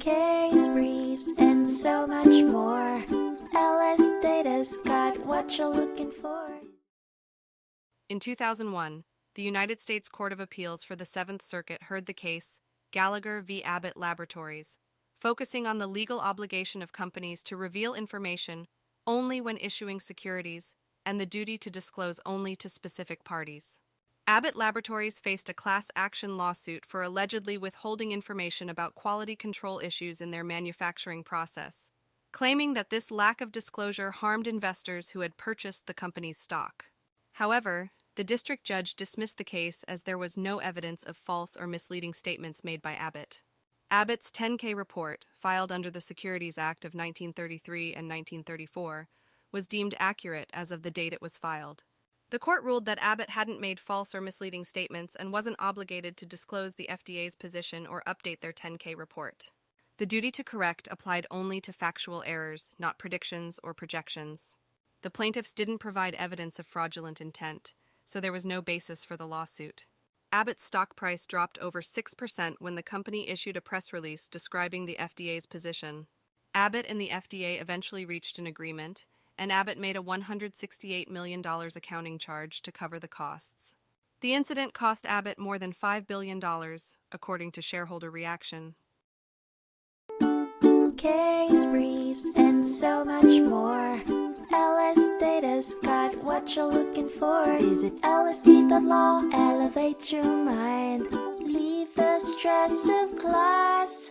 case briefs, and so much more. LSData's got what you're looking for. In 2001, the United States Court of Appeals for the Seventh Circuit heard the case Gallagher v. Abbott Laboratories, focusing on the legal obligation of companies to reveal information only when issuing securities and the duty to disclose only to specific parties. Abbott Laboratories faced a class action lawsuit for allegedly withholding information about quality control issues in their manufacturing process, claiming that this lack of disclosure harmed investors who had purchased the company's stock. However, the district judge dismissed the case as there was no evidence of false or misleading statements made by Abbott. Abbott's 10-K report, filed under the Securities Act of 1933 and 1934, was deemed accurate as of the date it was filed. The court ruled that Abbott hadn't made false or misleading statements and wasn't obligated to disclose the FDA's position or update their 10-K report. The duty to correct applied only to factual errors, not predictions or projections. The plaintiffs didn't provide evidence of fraudulent intent, so there was no basis for the lawsuit. Abbott's stock price dropped over 6% when the company issued a press release describing the FDA's position. Abbott and the FDA eventually reached an agreement, and Abbott made a $168 million accounting charge to cover the costs. The incident cost Abbott more than $5 billion, according to shareholder reaction. Case briefs, and so much more. LSData's got what you're looking for. Visit lsd.law, elevate your mind. Leave the stress of class.